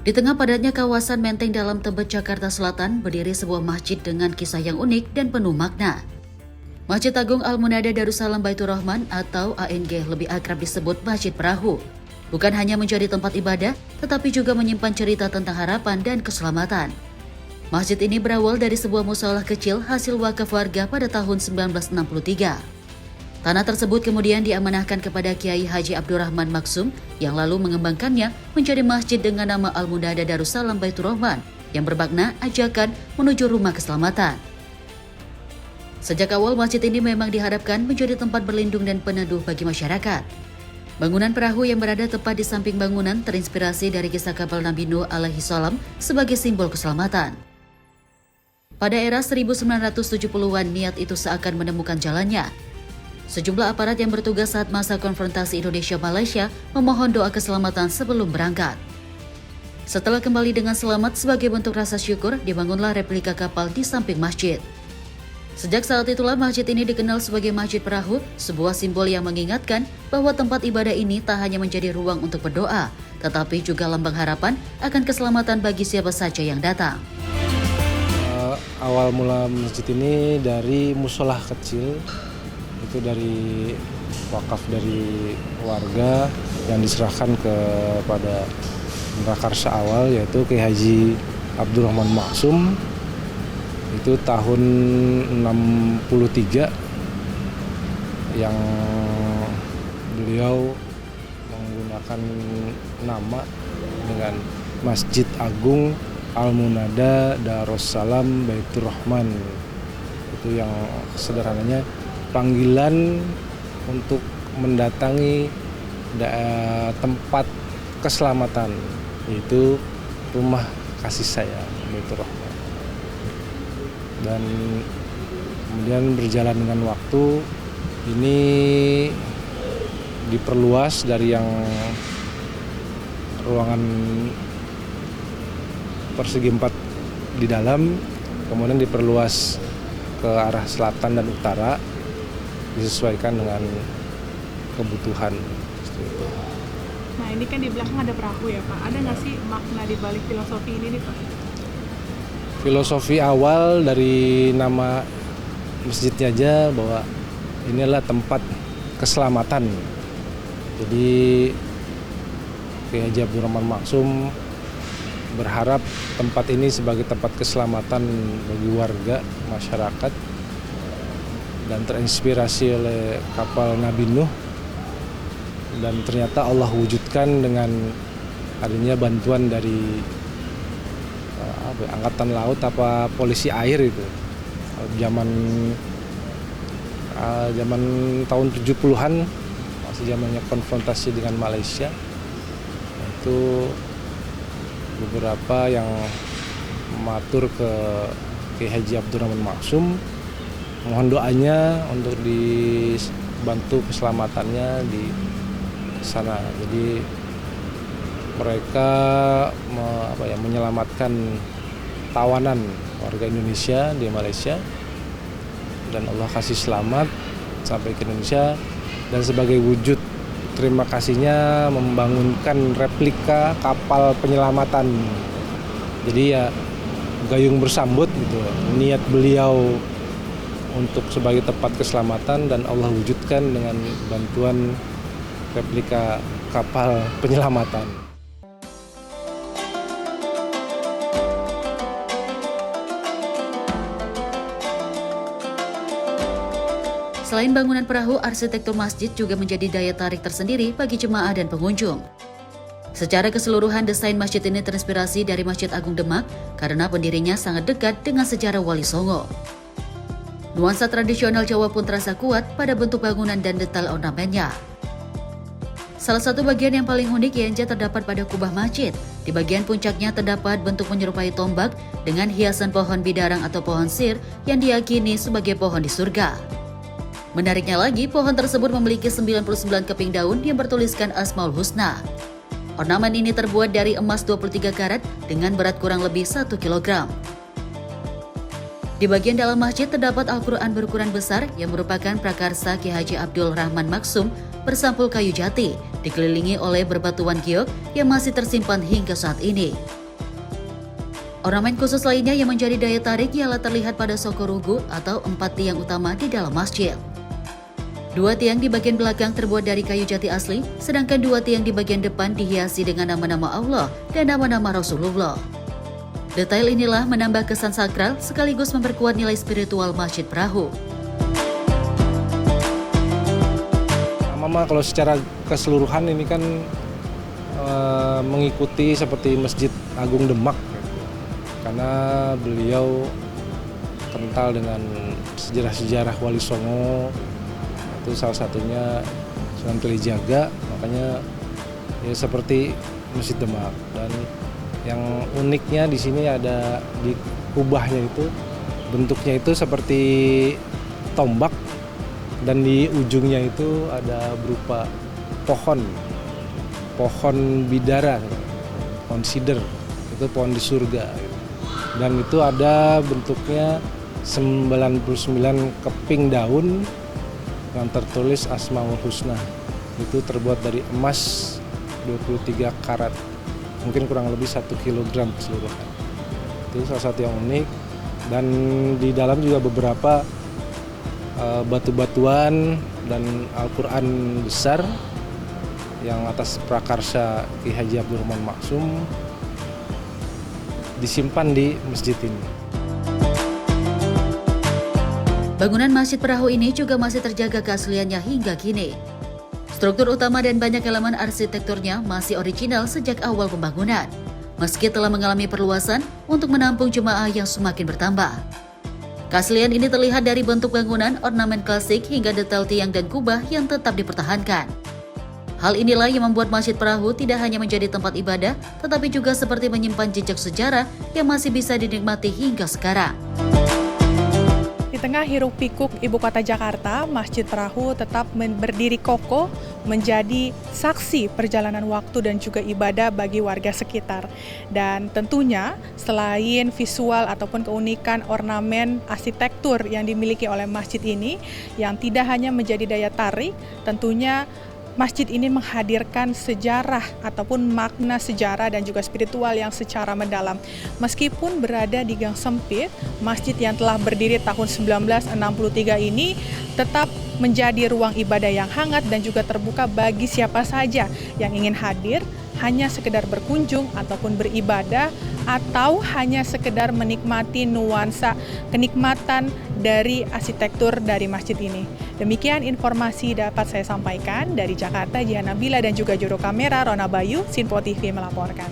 Di tengah padatnya kawasan Menteng Dalam Tebet, Jakarta Selatan, berdiri sebuah masjid dengan kisah yang unik dan penuh makna. Masjid Agung Al-Munada Darussalam Baitur Rahman atau ANG lebih akrab disebut Masjid Perahu. Bukan hanya menjadi tempat ibadah, tetapi juga menyimpan cerita tentang harapan dan keselamatan. Masjid ini berawal dari sebuah musholah kecil hasil wakaf warga pada tahun 1963. Tanah tersebut kemudian diamanahkan kepada Kiai Haji Abdurrahman Maksum yang lalu mengembangkannya menjadi masjid dengan nama Al-Munada Darussalam Baitur Rahman yang bermakna ajakan menuju rumah keselamatan. Sejak awal masjid ini memang diharapkan menjadi tempat berlindung dan peneduh bagi masyarakat. Bangunan perahu yang berada tepat di samping bangunan terinspirasi dari kisah kapal Nabi Nuh alaihi salam sebagai simbol keselamatan. Pada era 1970-an niat itu seakan menemukan jalannya. Sejumlah aparat yang bertugas saat masa konfrontasi Indonesia-Malaysia memohon doa keselamatan sebelum berangkat. Setelah kembali dengan selamat sebagai bentuk rasa syukur, dibangunlah replika kapal di samping masjid. Sejak saat itulah masjid ini dikenal sebagai Masjid Perahu, sebuah simbol yang mengingatkan bahwa tempat ibadah ini tak hanya menjadi ruang untuk berdoa, tetapi juga lambang harapan akan keselamatan bagi siapa saja yang datang. Awal mula masjid ini dari musholah kecil, itu dari wakaf dari warga yang diserahkan kepada prakarsa awal yaitu Kiai Haji Abdurrahman Maksum. Itu tahun 63 yang beliau menggunakan nama dengan Masjid Agung Al-Munada Darussalam Baitur Rahman. Itu yang sederhananya panggilan untuk mendatangi tempat keselamatan, yaitu rumah kasih sayang Baitur Rahman. Dan kemudian berjalan dengan waktu ini diperluas dari yang ruangan persegi 4 di dalam, kemudian diperluas ke arah selatan dan utara disesuaikan dengan kebutuhan. Nah ini kan di belakang ada perahu ya Pak, ada nggak sih makna di balik filosofi ini nih Pak? Filosofi awal dari nama masjidnya aja bahwa inilah tempat keselamatan. Jadi Kiai Haji Abdurrahman Maksum berharap tempat ini sebagai tempat keselamatan bagi warga, masyarakat, dan terinspirasi oleh kapal Nabi Nuh. Dan ternyata Allah wujudkan dengan adanya bantuan dari angkatan laut apa polisi air itu. Zaman tahun 70-an, masih zamannya konfrontasi dengan Malaysia. Itu beberapa yang matur ke Kiai Haji Abdurrahman Maksum mohon doanya untuk dibantu keselamatannya di sana. Jadi mereka menyelamatkan tawanan warga Indonesia di Malaysia, dan Allah kasih selamat sampai ke Indonesia, dan sebagai wujud terima kasihnya membangunkan replika kapal penyelamatan. Jadi ya gayung bersambut gitu, niat beliau untuk sebagai tempat keselamatan dan Allah wujudkan dengan bantuan replika kapal penyelamatan. Selain bangunan perahu, arsitektur masjid juga menjadi daya tarik tersendiri bagi jemaah dan pengunjung. Secara keseluruhan, desain masjid ini terinspirasi dari Masjid Agung Demak karena pendirinya sangat dekat dengan sejarah Wali Songo. Nuansa tradisional Jawa pun terasa kuat pada bentuk bangunan dan detail ornamennya. Salah satu bagian yang paling unik yang terdapat pada kubah masjid. Di bagian puncaknya terdapat bentuk menyerupai tombak dengan hiasan pohon bidarang atau pohon sir yang diyakini sebagai pohon di surga. Menariknya lagi, pohon tersebut memiliki 99 keping daun yang bertuliskan Asmaul Husna. Ornamen ini terbuat dari emas 23 karat dengan berat kurang lebih 1 kg. Di bagian dalam masjid terdapat Al-Quran berukuran besar yang merupakan prakarsa Ki Haji Abdul Rahman Maksum bersampul kayu jati, dikelilingi oleh berbatuan giok yang masih tersimpan hingga saat ini. Ornamen khusus lainnya yang menjadi daya tarik ialah terlihat pada sokorugu atau 4 tiang utama di dalam masjid. 2 tiang di bagian belakang terbuat dari kayu jati asli, sedangkan 2 tiang di bagian depan dihiasi dengan nama-nama Allah dan nama-nama Rasulullah. Detail inilah menambah kesan sakral sekaligus memperkuat nilai spiritual Masjid Perahu. Mama kalau secara keseluruhan ini kan mengikuti seperti Masjid Agung Demak, karena beliau kental dengan sejarah-sejarah Wali Songo, itu salah satunya Sunan Kalijaga, makanya ya seperti Masjid Demak. Dan yang uniknya di sini ada di kubahnya itu, bentuknya itu seperti tombak dan di ujungnya itu ada berupa pohon bidara, pohon sider, itu pohon di surga. Dan itu ada bentuknya 99 keping daun yang tertulis Asmaul Husna. Itu terbuat dari emas 23 karat. Mungkin kurang lebih 1 kilogram keseluruhan. Itu salah satu yang unik. Dan di dalam juga beberapa batu-batuan dan Al-Quran besar yang atas prakarsa Ki Haji Abdul Rahman Maksum disimpan di masjid ini. Bangunan Masjid Perahu ini juga masih terjaga keasliannya hingga kini. Struktur utama dan banyak elemen arsitekturnya masih original sejak awal pembangunan, meski telah mengalami perluasan untuk menampung jemaah yang semakin bertambah. Keaslian ini terlihat dari bentuk bangunan, ornamen klasik hingga detail tiang dan kubah yang tetap dipertahankan. Hal inilah yang membuat Masjid Perahu tidak hanya menjadi tempat ibadah, tetapi juga seperti menyimpan jejak sejarah yang masih bisa dinikmati hingga sekarang. Di tengah hiruk-pikuk ibu kota Jakarta, Masjid Perahu tetap berdiri kokoh menjadi saksi perjalanan waktu dan juga ibadah bagi warga sekitar. Dan tentunya selain visual ataupun keunikan ornamen arsitektur yang dimiliki oleh masjid ini, yang tidak hanya menjadi daya tarik, tentunya masjid ini menghadirkan sejarah ataupun makna sejarah dan juga spiritual yang secara mendalam. Meskipun berada di gang sempit, masjid yang telah berdiri tahun 1963 ini tetap menjadi ruang ibadah yang hangat dan juga terbuka bagi siapa saja yang ingin hadir, hanya sekedar berkunjung ataupun beribadah, atau hanya sekedar menikmati nuansa kenikmatan dari arsitektur dari masjid ini. Demikian informasi dapat saya sampaikan dari Jakarta, Jihan Nabila dan juga juru kamera Rona Bayu, Sinpo TV melaporkan.